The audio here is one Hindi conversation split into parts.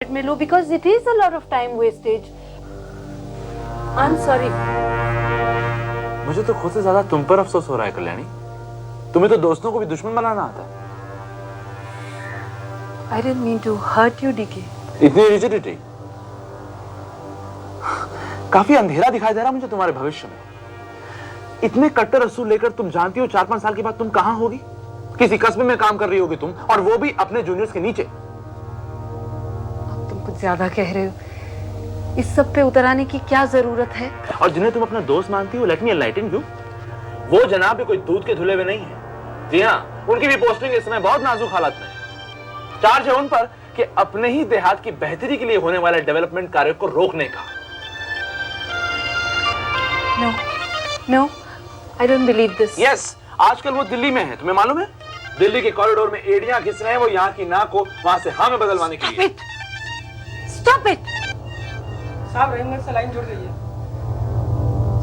में लो because it is a lot of time wastage. I'm sorry. मुझे तो खुद से ज्यादा तुम पर अफसोस हो रहा है कल्याणी। तुम्हें तो दोस्तों को भी दुश्मन बनाना आता है। I didn't mean to hurt you, DK. इतनी रिजिडिटी, काफी अंधेरा दिखाई दे रहा मुझे तुम्हारे भविष्य में। इतने कट्टर असूल लेकर तुम जानती हो 4-5 साल के बाद तुम कहां होगी? किसी कस्बे में काम कर रही होगी तुम, और वो भी अपने जूनियर्स के नीचे। तुम कुछ ज्यादा कह रहे हो। इस सब पे उतर आने की क्या जरूरत है? और जिन्हें तुम अपना दोस्त मानती हो, लेट मी एनलाइटन यू, वो जनाब भी कोई दूध के धुले हुए नहीं है। जी हाँ, उनकी भी पोस्टिंग इस समय बहुत नाजुक हालत में है। चार्ज है उन पर कि अपने ही देहात की बेहतरी के लिए होने वाले डेवलपमेंट कार्य को रोकने का। No, I don't believe this. Yes, आजकल वो दिल्ली में है, तुम्हें मालूम है? दिल्ली के कॉरिडोर में एड़ियां घिस रहे हैं वो यहाँ की नाक को वहां से हाँ में बदलवाने के लिए। Stop it! साहब रेंजर से लाइन जुड़ गई है।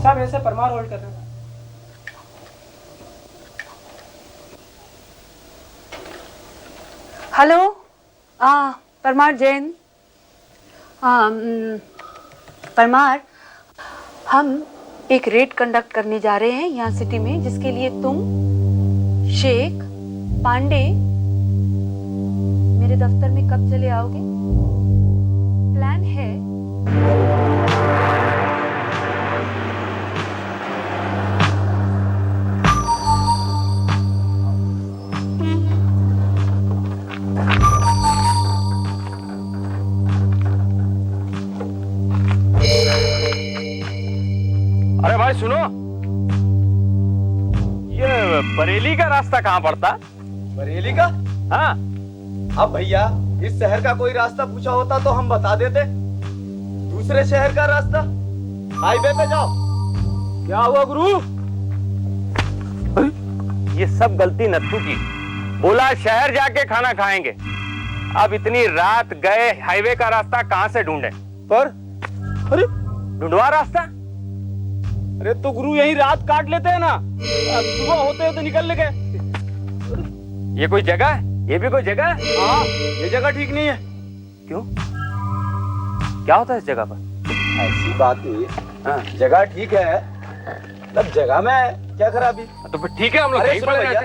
साहब ऐसे परमार होल्ड कर रहे हैं। हेलो, परमार जैन। परमार, हम एक रेड कंडक्ट करने जा रहे हैं यहाँ सिटी में, जिसके लिए तुम, शेख, पांडे मेरे दफ्तर में कब चले आओगे? प्लान है। अरे भाई सुनो, ये बरेली का रास्ता कहाँ पड़ता? बरेली का? हाँ। अब भैया इस शहर का कोई रास्ता पूछा होता तो हम बता देते। दूसरे शहर का रास्ता, हाईवे पे जाओ। क्या हुआ गुरु? ये सब गलती नत्थू की। बोला शहर जाके खाना खाएंगे। अब इतनी रात गए, हाईवे का रास्ता कहाँ से ढूंढे? पर अरे ढूंढवा रास्ता। अरे तो गुरु यही रात काट लेते हैं ना, सुबह होते होते निकल गए। ये कोई जगह है? ये भी कोई जगह है? हाँ, ये जगह ठीक नहीं है। क्यों? क्या होता है इस जगह पर? ऐसी बात नहीं। हाँ, जगह ठीक है, तब जगह में क्या खराबी? तो फिर ठीक है, हम लोग अरे कहीं सुनो पर भैया,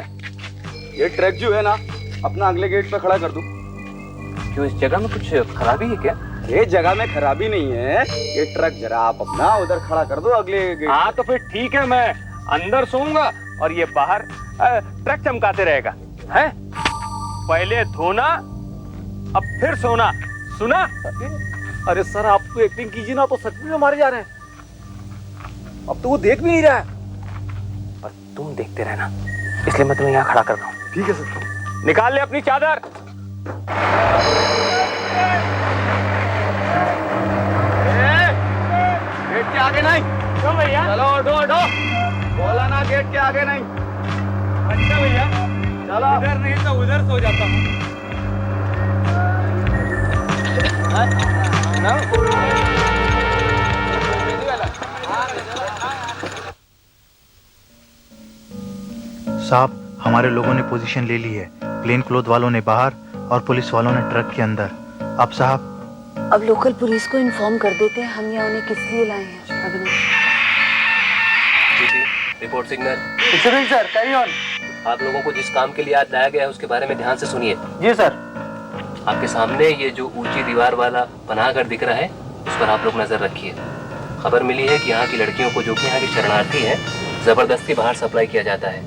ये ट्रक जो है ना, अपना अगले गेट पे खड़ा कर दूं। क्यों, इस जगह में कुछ खराबी है क्या? ये जगह में खराबी नहीं है, ये ट्रक जरा आप अपना उधर खड़ा कर दो अगले गेट। हाँ तो फिर ठीक है, मैं अंदर सोऊंगा और ये बाहर ट्रक चमकाते रहेगा। है? पहले धोना, अब फिर सोना। सुना? अरे सर, आप तो एक्टिंग कीजिए ना, तो सच में मारे जा रहे हैं। अब तो वो देख भी नहीं रहा है। पर तुम देखते रहना, इसलिए मैं तुम्हें यहाँ खड़ा कर रहा हूँ। ठीक है सर। निकाल ले अपनी चादर। गेट के आगे नहीं। क्यों भैया? चलो उठो उठो, बोला ना गेट के आगे नहीं। अच्छा भैया, चलो। इधर नहीं तो उधर सो जाता हूँ। साहब, हमारे लोगों ने पोजीशन ले ली है। प्लेन क्लोथ वालों ने बाहर और पुलिस वालों ने ट्रक के अंदर। अब साहब, अब लोकल पुलिस को इन्फॉर्म कर देते हैं हम यहाँ उन्हें किस लिए लाए हैं। Avinash, report signal. Sir, carry on. आप लोगों को जिस काम के लिए आज लाया गया है उसके बारे में ध्यान से सुनिए। जी सर। आपके सामने ये जो ऊंची दीवार वाला पनाहगढ़ दिख रहा है, उस पर आप लोग नजर रखिए। खबर मिली है कि यहाँ की लड़कियों को, जो कि यहाँ की शरणार्थी हैं, जबरदस्ती बाहर सप्लाई किया जाता है।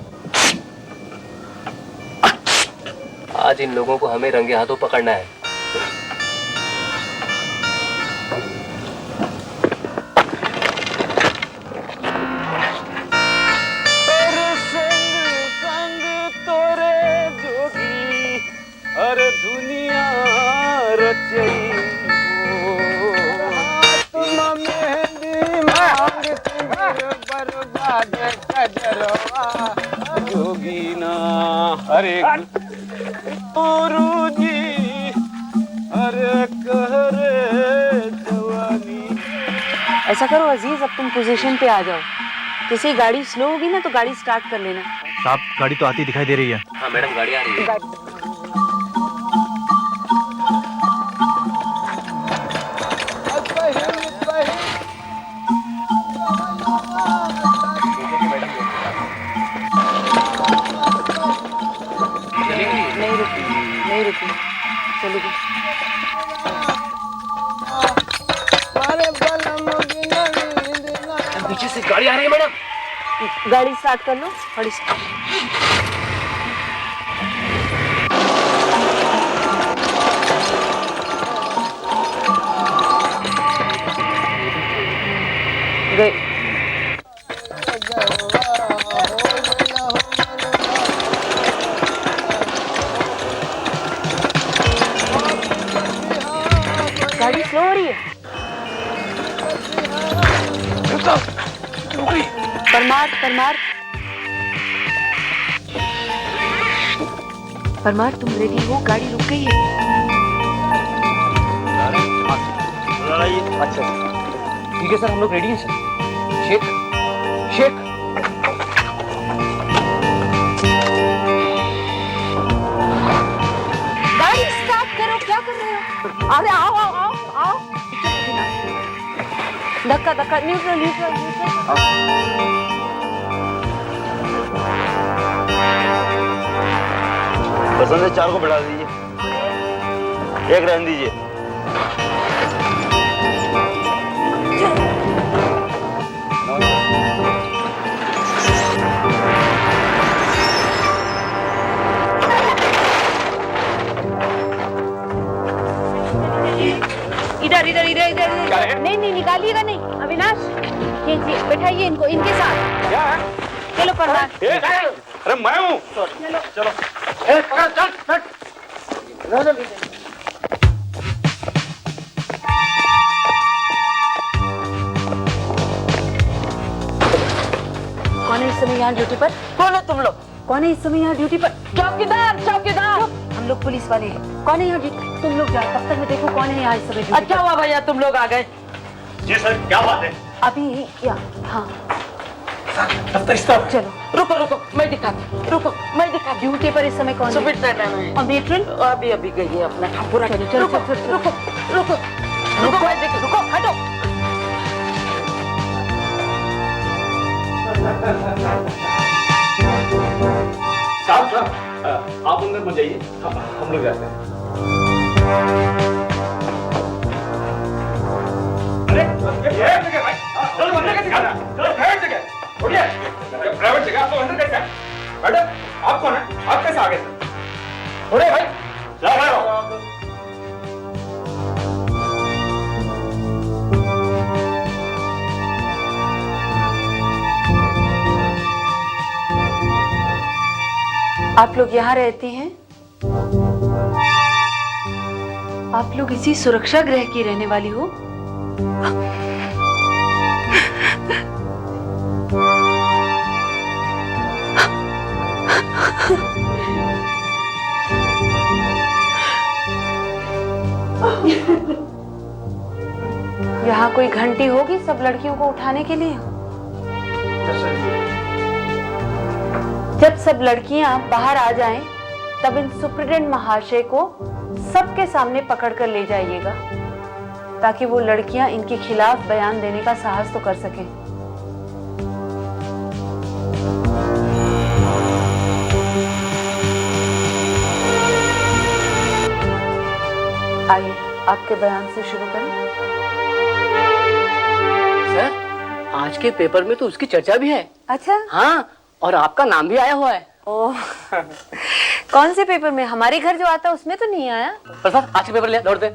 आज इन लोगों को हमें रंगे हाथों पकड़ना है। अरे दुनिया रचई तुम मेहंदी मांगती बर्बाद कजरवा जोगीना। अरे गुरुजी, अरे कहरे जवानी। ऐसा करो अजीज, अब तुम पोजीशन पे आ जाओ। जैसे ही गाड़ी स्लो होगी ना, तो गाड़ी स्टार्ट कर लेना। साहब गाड़ी तो आती दिखाई दे रही है। हाँ मैडम, गाड़ी आ रही है। गाड़ी आ रही है मैडम। गाड़ी स्टार्ट कर लो। गाड़ी गई। गाड़ी स्लो हो रही है। परमार परमार परमार, तुम रेडी हो? गाड़ी रुक गई है। अच्छा ठीक है सर, हम लोग रेडी हैं सर। शेख शेख गाड़ी स्टार्ट करो, क्या कर रहे हो? अरे आओ आओ आओ आओ। धक्का धक्का, न्यूट्रल न्यूट्रल न्यूट्रल। पसंद है 4 को बढ़ा दीजिए, 1 रहने दीजिए। इधर इधर इधर इधर। नहीं नहीं, निकालिएगा नहीं। अविनाश, ये बैठाइए इनको, इनके साथ। क्या है? चलो परमार। अरे मैं हूँ। चलो पकड़, चल। कौन है इस समय यहाँ ड्यूटी पर? कौन है तुम लोग? कौन है इस समय यहाँ ड्यूटी पर? चौकीदार चौकीदार। हम लोग पुलिस वाले हैं। कौन है यहाँ ड्यूटी? तुम लोग जाओ, तब तक मैं देखो कौन है यहाँ इस समय ड्यूटी पर। अच्छा हुआ भैया तुम लोग आ गए। जी सर, क्या बात है? अभी क्या? हाँ चलो। रुको रुको, मैं दिखाती। रुको मैं दिखाती। ड्यूटी पर इस समय कौन है? सुपरिटेंडेंट है। और मेट्रन? अभी अभी गई है अपना काम पूरा। चलो चलो रुको चलो चलो। रुको रुको रुको, मैं देख। रुको हटो। साहब आप अंदर मत जाइए, हम लोग जाते हैं। अरे ये जगह भाई, चलो अंदर कैसे जाना? चलो प्राइवेट जगह, उठिए। प्राइवेट जगह आपको अंदर कैसे? मैडम आप कौन है? आप कैसे आ गए? उठिए भाई, जाओ भाई। आप लोग यहाँ रहती हैं? आप लोग इसी सुरक्षा गृह की रहने वाली हो? यहाँ कोई घंटी होगी सब लड़कियों को उठाने के लिए? जब सब लड़कियां बाहर आ जाएं, तब इन सुप्रिटेंडेंट महाशय को सबके सामने पकड़कर ले जाइएगा, ताकि वो लड़कियां इनके खिलाफ बयान देने का साहस तो कर सकें। आइए, आपके बयान से शुरू करें। सर आज के पेपर में तो उसकी चर्चा भी है। अच्छा, हाँ, और आपका नाम भी आया हुआ है। ओह, कौन से पेपर में? हमारे घर जो आता है उसमें तो नहीं आया। पर सर आज के पेपर ले दौड़ते।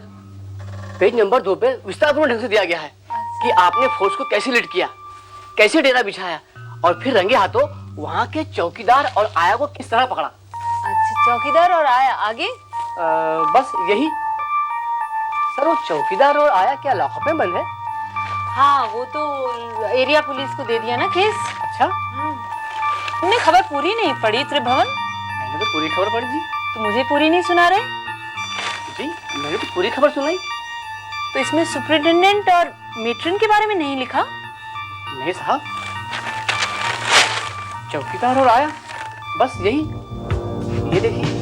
पेज नंबर 2 पे विस्तारपूर्ण ढंग से दिया गया है कि आपने फोर्स को कैसे लीड किया, कैसे डेरा बिछाया और फिर रंगे हाथों वहाँ के चौकीदार और आया को किस तरह पकड़ा। अच्छा, चौकीदार और आया, आगे? बस यही। सर वो चौकीदार और आया क्या लॉकअप में बंद है? हाँ, वो तो एरिया पुलिस को दे दिया ना केस। अच्छा, तुमने खबर पूरी नहीं पढ़ी त्रिभुवन? मैंने तो पूरी खबर पढ़ी जी। तो मुझे पूरी नहीं सुना रहे? जी मैंने तो पूरी खबर सुनाई। तो इसमें सुपरिटेंडेंट और मेट्रन के बारे में नहीं लिखा? नहीं साहब, चौकीदार और आया, बस यही। ये देखिए।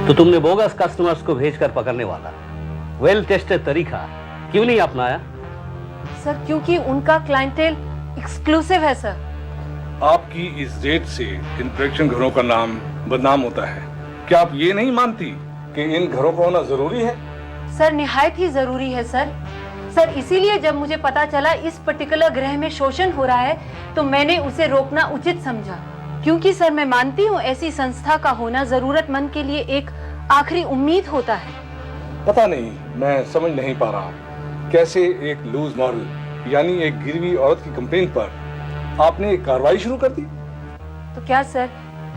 तो तुमने बोगस कस्टमर्स को भेजकर पकड़ने वाला वेल टेस्टेड तरीका क्यों नहीं अपनाया? सर क्योंकि उनका क्लाइंटेल एक्सक्लूसिव है सर। आपकी इस रेट से इन प्रेक्षण घरों का नाम बदनाम होता है। क्या आप ये नहीं मानती कि इन घरों का होना जरूरी है? सर निहायत ही जरूरी है सर। सर इसीलिए जब मुझे पता चला इस पर्टिकुलर ग्रह में शोषण हो रहा है तो मैंने उसे रोकना उचित समझा, क्योंकि सर मैं मानती हूँ ऐसी संस्था का होना जरूरतमंद के लिए एक आखिरी उम्मीद होता है। पता नहीं, मैं समझ नहीं पा रहा कैसे एक लूज मॉरल यानी एक गिरवी औरत की कंप्लेंट पर आपने एक कार्रवाई शुरू कर दी। तो क्या सर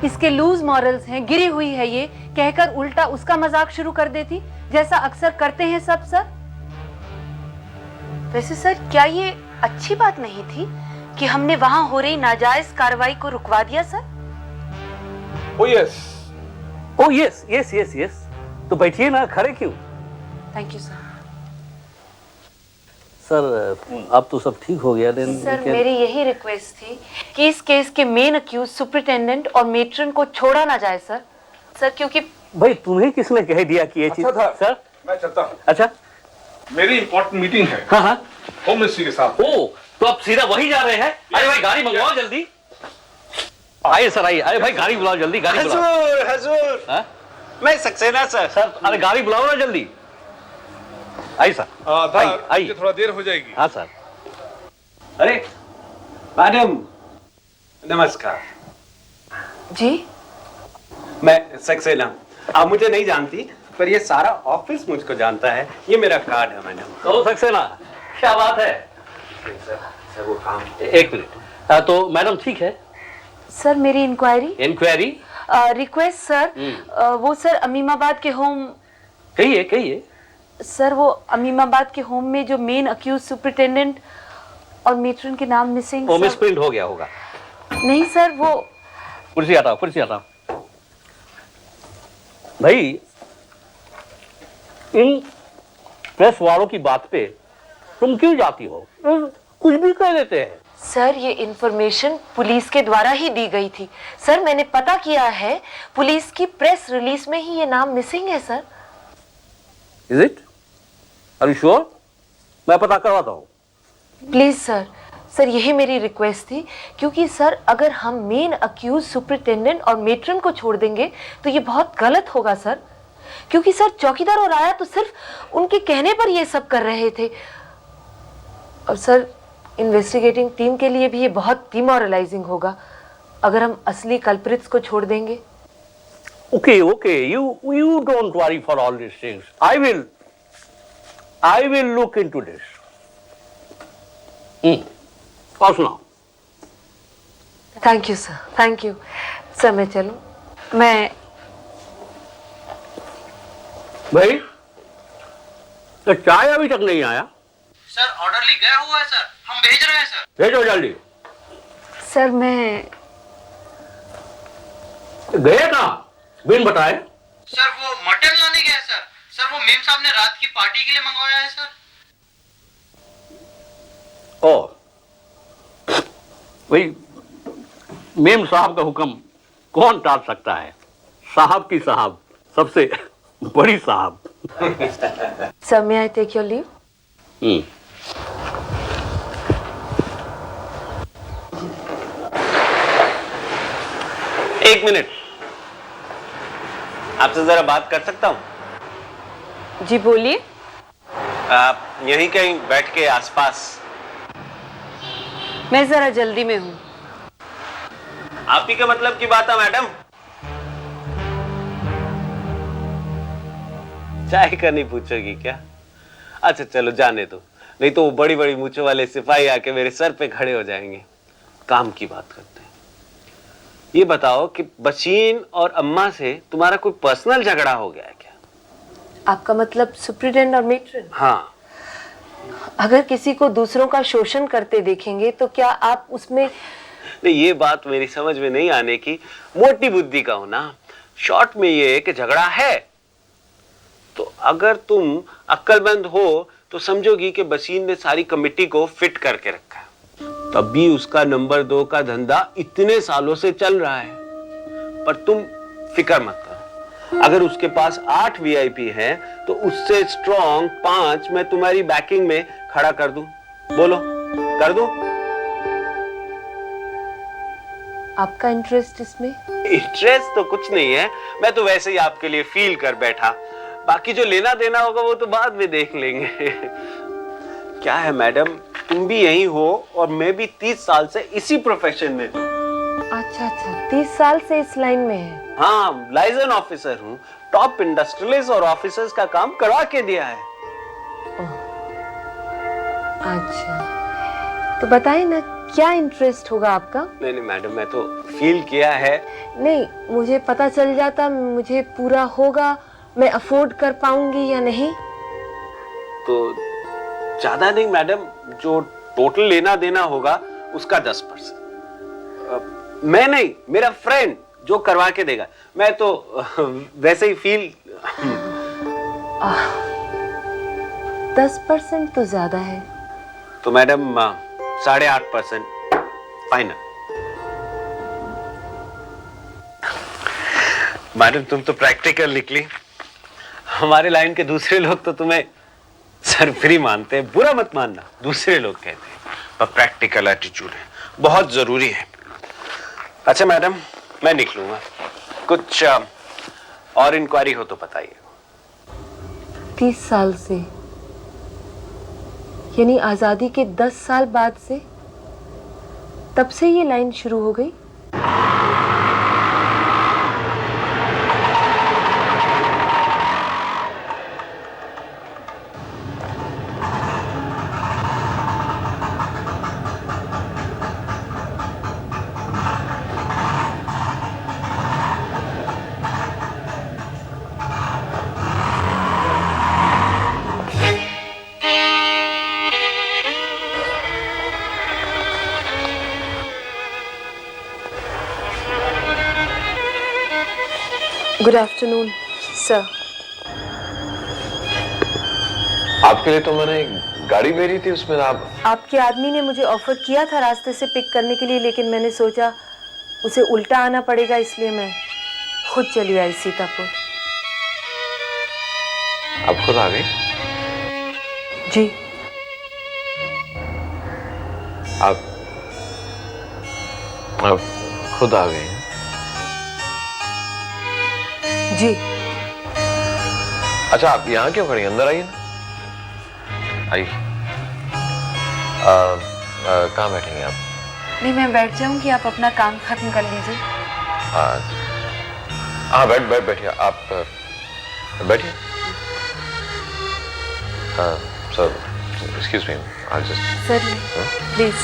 इसके लूज मॉरल्स हैं, गिरी हुई है ये कहकर उल्टा उसका मजाक शुरू कर देती जैसा अक्सर करते हैं सब सर। वैसे सर क्या ये अच्छी बात नहीं थी कि हमने वहां हो रही नाजायज कार्रवाई को रुकवा दिया सर? ओ यस, ओ यस यस यस यस। तो बैठिए ना, खड़े क्यों? Thank you sir. सर अब तो सब ठीक हो गया। सर मेरी यही रिक्वेस्ट थी कि इस केस के मेन अक्यूज सुपरिटेंडेंट और मेट्रन को छोड़ा ना जाए सर। सर क्योंकि भाई तुम्हें किसने कह दिया कि ये चीज? अच्छा था। सर मैं चलता हूँ, अच्छा। मेरी इंपॉर्टेंट मीटिंग है। हाँ हाँ होम मिनिस्ट्री के साथ। ओ तो अब सीधा वही जा रहे हैं? अरे भाई गाड़ी मंगवाओ जल्दी। आइए सर आइए। अरे भाई गाड़ी बुलाओ जल्दी, गाड़ी बुलाओ। हजूर हजूर, हाँ? मैं सक्सेना सर। सर अरे गाड़ी बुलाओ ना जल्दी। आइए सर आइए। मुझे थोड़ा देर हो जाएगी। हाँ सर। अरे मैडम नमस्कार। जी मैं सक्सेना, आप मुझे नहीं जानती पर ये सारा ऑफिस मुझको जानता है। ये मेरा कार्ड है मैडम। कहो सक्सेना, क्या बात है? सर वो काम। एक मिनट। तो मैडम ठीक है? सर मेरी इंक्वायरी रिक्वेस्ट सर, वो सर अमीमाबाद के होम। कहिए कहिए। सर वो अमीमाबाद के होम में जो मेन अक्यूज सुपरिटेंडेंट और मेट्रन के नाम मिसिंग। वो मिसप्रिंट हो गया होगा। नहीं सर वो। कुर्सी हटाओ कुर्सी हटाओ। भाई इन प्रेस वालों की बात पे तुम क्यों जाती हो? कुछ भी कह देते हैं। सर ये इंफॉर्मेशन पुलिस के द्वारा ही दी गई थी सर। मैंने पता किया है, पुलिस की प्रेस रिलीज में ही ये नाम मिसिंग है sir. Is it? Are you sure? मैं पता करवाता हूँ। प्लीज सर, सर यही मेरी रिक्वेस्ट थी, क्योंकि सर अगर हम मेन अक्यूज सुपरिटेंडेंट और मेट्रन को छोड़ देंगे तो ये बहुत गलत होगा सर, क्योंकि सर चौकीदार और आया तो सिर्फ उनके कहने पर ये सब कर रहे थे। और सर इन्वेस्टिगेटिंग टीम के लिए भी ये बहुत डिमोरलाइजिंग होगा अगर हम असली कल्प्रिट्स को छोड़ देंगे। Okay, okay. You don't worry for all these things. I will look into this. और सुनाओ। Thank you sir, thank you sir. मैं चलूं? मैं भाई तो चाय अभी तक नहीं आया? सर ऑर्डरली गया हुआ है सर, हम भेज रहे हैं सर। भेजो जल्दी। सर मैं गए कहाँ बिन बताए? सर वो मटन लाने गए सर। सर वो मेम साहब ने रात की पार्टी के लिए मंगवाया है सर। ओ भाई मेम साहब का हुक्म कौन टाल सकता है? साहब की साहब सबसे बड़ी साहब। Sir may I take your leave? एक मिनट, आपसे जरा बात कर सकता हूँ? जी बोलिए। आप यहीं कहीं बैठ के आसपास। मैं जरा जल्दी में हूँ। आप ही का मतलब की बात है मैडम। चाय का नहीं पूछोगी क्या? अच्छा चलो जाने दो, नहीं तो वो बड़ी बड़ी मूंछों वाले सिपाही आके मेरे सर पे खड़े हो जाएंगे। काम की बात करते हैं। ये बताओ कि बशीन और अम्मा से तुम्हारा कोई पर्सनल झगड़ा हो गया है क्या? आपका मतलब सुप्रिटेंडेंट और मेट्रन? हाँ। अगर किसी को दूसरों का शोषण करते देखेंगे तो क्या आप उसमें? नहीं, ये बात मेरी समझ में नहीं आने की मोटी बुद्धि का होना। शॉर्ट में ये कि झगड़ा है तो अगर तुम अक्लमंद हो तो समझोगी कि बशीन ने सारी कमिटी को फिट करके रखा है। तब भी उसका नंबर 2 का धंधा इतने सालों से चल रहा है। पर तुम फिक्र मत करो, अगर उसके पास 8 वीआईपी हैं, तो उससे स्ट्रॉन्ग 5 मैं तुम्हारी बैकिंग में खड़ा कर दूं। बोलो, कर दूं? आपका इंटरेस्ट इसमें? इंटरेस्ट तो कुछ नहीं है, मैं तो वैसे ही आपके लिए फील कर बैठा। बाकी जो लेना देना होगा वो तो बाद में देख लेंगे। क्या है मैडम, तुम भी यही हो और मैं भी 30 साल से इसी प्रोफेशन में हूँ। अच्छा अच्छा, 30 साल से इस लाइन में है? हाँ, लाइजन ऑफिसर हूँ। टॉप इंडस्ट्रियलिस्ट और ऑफिसर्स का काम करवा के दिया है। अच्छा, तो बताइए ना, क्या इंटरेस्ट होगा आपका? नहीं नहीं मैडम, मैं तो फील किया है। नहीं, मुझे पता चल जाता, मुझे पूरा होगा, मैं अफोर्ड कर पाऊंगी या नहीं? तो ज्यादा नहीं मैडम, जो टोटल लेना देना होगा उसका 10%। मैं नहीं, मेरा फ्रेंड जो करवा के देगा। मैं तो वैसे ही फील। 10% तो ज्यादा है। तो मैडम 8.5% फाइनल। मैडम तुम तो प्रैक्टिकल निकली। हमारे लाइन के दूसरे लोग तो तुम्हें सरफरी मानते हैं। बुरा मत मानना, दूसरे लोग कहते हैं, पर प्रैक्टिकल एटीट्यूड है, बहुत जरूरी है। अच्छा मैडम, मैं निकलूंगा। कुछ और इंक्वायरी हो तो बताइए। 30 साल से, यानी आजादी के 10 साल बाद से, तब से ये लाइन शुरू हो गई? Good afternoon sir. आपके लिए तो मैंने एक गाड़ी भेजी थी, उसमें आपके आदमी ने मुझे ऑफर किया था रास्ते से पिक करने के लिए, लेकिन मैंने सोचा उसे उल्टा आना पड़ेगा, इसलिए मैं खुद चली आई सीतापुर। आप खुद आ गई? जी। आप खुद आ गए हैं? जी। अच्छा, आप यहाँ क्यों खड़ी? अंदर आइए ना, आइए। कहाँ बैठेंगे आप? नहीं, मैं बैठ जाऊंगी, आप अपना काम खत्म कर लीजिए। हाँ, बैठिए आप, बैठिए। Sir, excuse me, I just. Sir please.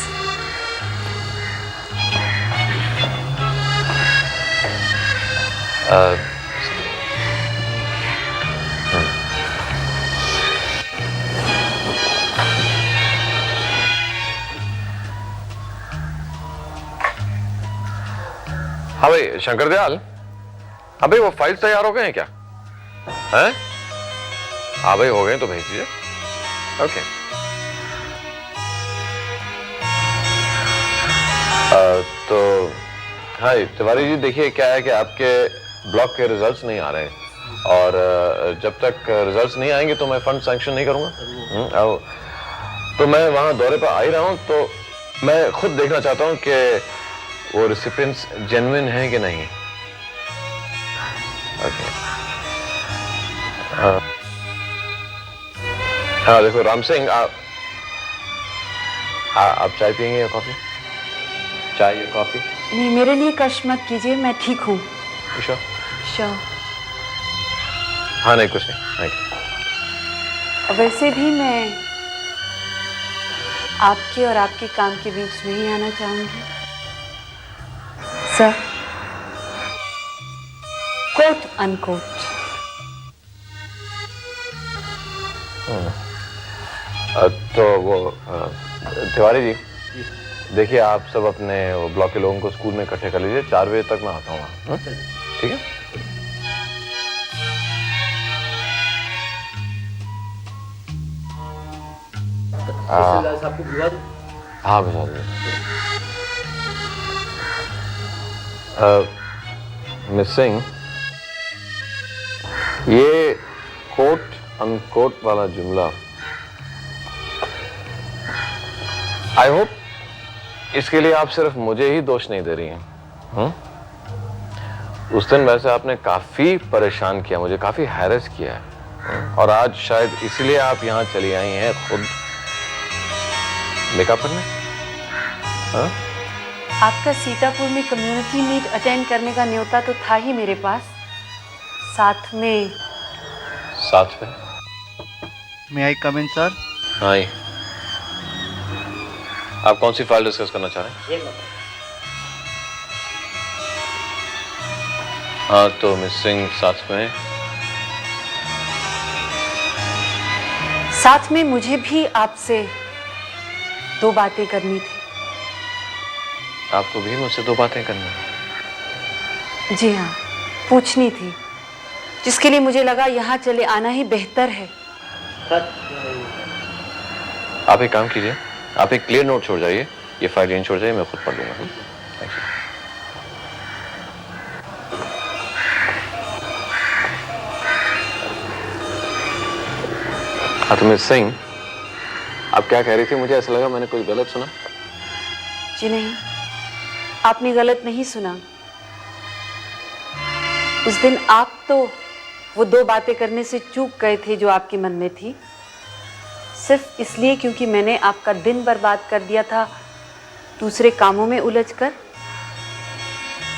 हाँ भाई शंकर दयाल, अबे वो फाइल्स तैयार हो गए हैं क्या? हैं? हाँ भाई हो गए तो भेज दीजिए। ओके। तो हाय तिवारी जी, देखिए क्या है कि आपके ब्लॉक के रिजल्ट्स नहीं आ रहे, और जब तक रिजल्ट्स नहीं आएंगे तो मैं फंड सैंक्शन नहीं करूंगा। तो मैं वहां दौरे पर आ ही रहा हूं, तो मैं खुद देखना चाहता हूं कि वो रिसिपिएंट्स जेन्युइन हैं कि नहीं। ओके। हाँ देखो राम सिंह, आप चाय पियेंगे या कॉफी? चाय या कॉफी? नहीं, मेरे लिए कष्ट मत कीजिए, मैं ठीक हूँ। श्योर? श्योर। हाँ नहीं कुछ नहीं। वैसे भी मैं आपके और आपके काम के बीच में ही आना चाहूंगी सर, कोट अनकोट। तो वो तिवारी जी, देखिए आप सब अपने वो ब्लॉक के लोगों को स्कूल में इकट्ठे कर लीजिए, 4 बजे तक मैं आता हूँ वहाँ। ठीक है? आपको भिजवा दूं? हाँ भिजवा दीजिए। मिस सिंह, ये कोट अनकोट वाला जुमला, आई होप इसके लिए आप सिर्फ मुझे ही दोष नहीं दे रही हैं। उस दिन वैसे आपने काफी परेशान किया, मुझे काफी हैरेस किया है, और आज शायद इसलिए आप यहां चली आई हैं खुद मेकअप करने। हाँ? आपका सीतापुर में कम्युनिटी मीट अटेंड करने का न्योता तो था ही मेरे पास, साथ में मे आई कम इन सर? हाँ, आप कौन सी फाइल डिस्कस करना चाह रहे हैं? हाँ, तो मिस सिंह साथ में मुझे भी आपसे 2 बातें करनी थी। आपको भी मुझसे 2 बातें करनी है? जी हाँ, पूछनी थी, जिसके लिए मुझे लगा यहाँ चले आना ही बेहतर है। आप एक काम कीजिए, आप एक क्लियर नोट छोड़ जाइए, ये फाइल यहीं छोड़ जाइए, मैं खुद पढ़ लूंगा। Thank you. हाँ, तो मिस सिंह, आप क्या कह रही थी? मुझे ऐसा लगा मैंने कोई गलत सुना। जी नहीं, आपने गलत नहीं सुना। उस दिन आप तो वो 2 बातें करने से चूक गए थे जो आपके मन में थी, सिर्फ इसलिए क्योंकि मैंने आपका दिन बर्बाद कर दिया था दूसरे कामों में उलझकर।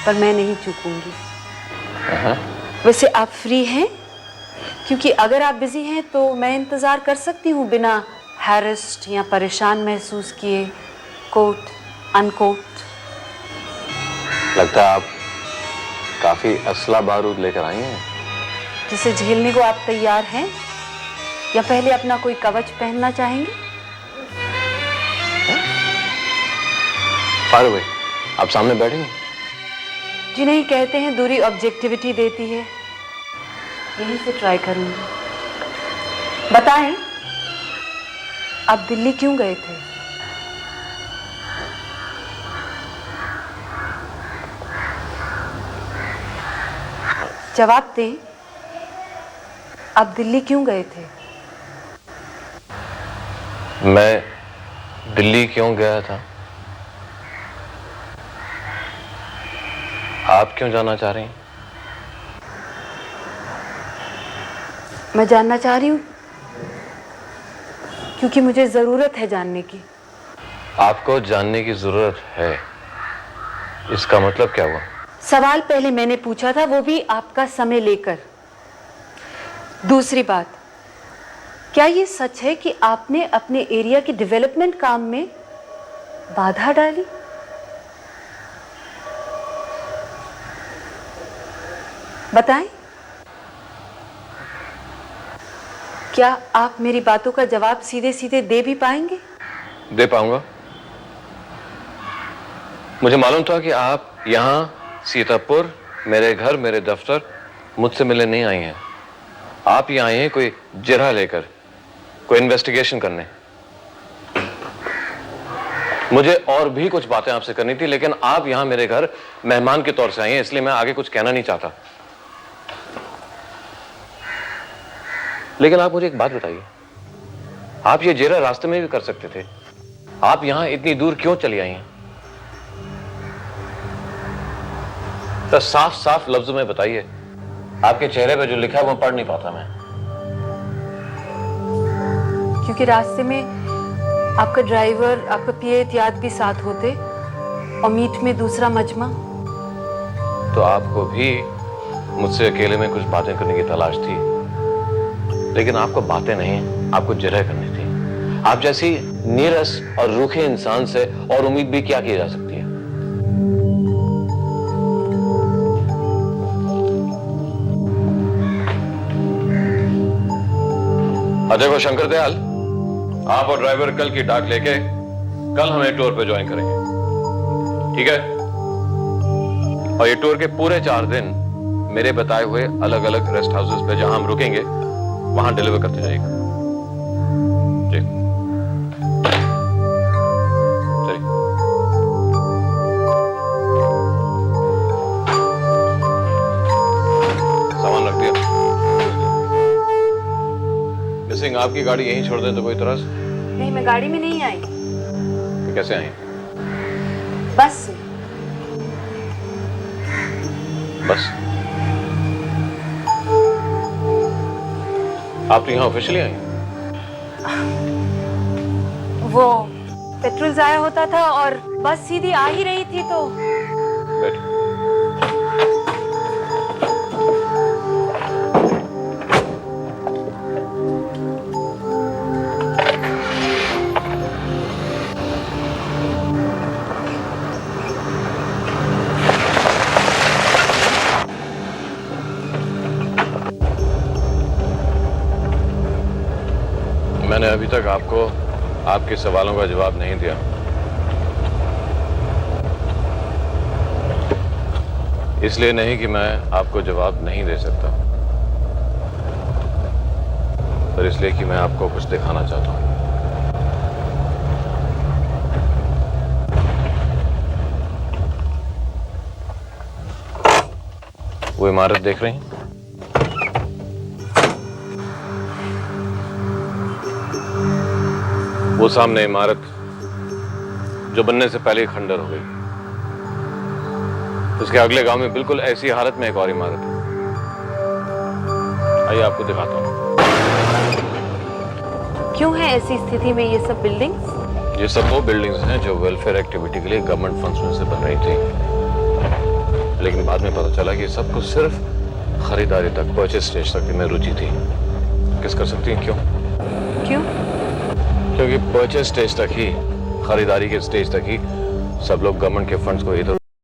पर मैं नहीं चूकूंगी। वैसे आप फ्री हैं? क्योंकि अगर आप बिजी हैं तो मैं इंतजार कर सकती हूँ बिना हैरेस्ड या परेशान महसूस किए, कोट अनकोट। लगता है आप काफी असला बारूद लेकर आई हैं। जिसे झेलने को आप तैयार हैं, या पहले अपना कोई कवच पहनना चाहेंगे? फायर अवे, आप सामने बैठेंगे? जी नहीं, कहते हैं दूरी ऑब्जेक्टिविटी देती है, यहीं से ट्राई करूंगी। बताएं, आप दिल्ली क्यों गए थे? जवाब दें, आप दिल्ली क्यों गए थे? मैं दिल्ली क्यों गया था? आप क्यों जाना चाह रही हैं? मैं जानना चाह रही हूँ क्योंकि मुझे जरूरत है जानने की। आपको जानने की जरूरत है, इसका मतलब क्या हुआ? सवाल पहले मैंने पूछा था, वो भी आपका समय लेकर। दूसरी बात, क्या ये सच है कि आपने अपने एरिया के डेवलपमेंट काम में बाधा डाली? बताएं, क्या आप मेरी बातों का जवाब सीधे सीधे दे भी पाएंगे? दे पाऊंगा। मुझे मालूम था कि आप यहां सीतापुर, मेरे घर, मेरे दफ्तर, मुझसे मिलने नहीं आई हैं। आप यहाँ आई हैं कोई जिरह लेकर, कोई इन्वेस्टिगेशन करने। मुझे और भी कुछ बातें आपसे करनी थी, लेकिन आप यहाँ मेरे घर मेहमान के तौर से आई हैं, इसलिए मैं आगे कुछ कहना नहीं चाहता। लेकिन आप मुझे एक बात बताइए, आप ये जिरह रास्ते में भी कर सकते थे, आप यहां इतनी दूर क्यों चली आई हैं? तो साफ साफ लफ्जों में बताइए। आपके चेहरे पे जो लिखा है वो पढ़ नहीं पाता मैं। क्योंकि रास्ते में आपका ड्राइवर, आपका पीए इत्याद भी साथ होते, और मीट में दूसरा मजमा। तो आपको भी मुझसे अकेले में कुछ बातें करने की तलाश थी, लेकिन आपको बातें नहीं, आपको जिरह करनी थी। आप जैसी नीरस और रूखे इंसान से और उम्मीद भी क्या की जा सकती है? देखो शंकर दयाल, आप और ड्राइवर कल की डाक लेके कल हमें टूर पे ज्वाइन करेंगे, ठीक है? और ये टूर के पूरे 4 दिन मेरे बताए हुए अलग अलग रेस्ट हाउसेस पे जहां हम रुकेंगे वहां डिलीवर करते जाइएगा। जी चलिए। सामान रख दिया। सिंह आपकी गाड़ी यहीं छोड़ दें तो कोई तरस? नहीं, मैं गाड़ी में नहीं आई, तो कैसे आई? बस बस आप तो यहाँ ऑफिशियली आई? वो पेट्रोल जाया होता था और बस सीधी आ ही रही थी तो। बैठो। मैंने अभी तक आपको आपके सवालों का जवाब नहीं दिया। इसलिए नहीं कि मैं आपको जवाब नहीं दे सकता, पर इसलिए कि मैं आपको कुछ दिखाना चाहता हूं। वो इमारत देख रही हैं? वो सामने इमारत जो बनने से पहले ही खंडर हो गई, उसके अगले गांव में बिल्कुल ऐसी हालत में एक और इमारत है। आइए आपको दिखाता हूं। क्यों है ऐसी स्थिति में ये सब बिल्डिंग्स? ये सब वो बिल्डिंग्स हैं जो वेलफेयर एक्टिविटी के लिए गवर्नमेंट फंड्स में से बन रही थी, लेकिन बाद में पता चला कि सब कुछ सिर्फ खरीदारी तक, परचेज स्टेज तक में रुचि थी। किस कर सकती हैं क्यों? क्यों? क्योंकि परचेज स्टेज तक ही, खरीदारी के स्टेज तक ही सब लोग गवर्नमेंट के फंड्स को इधर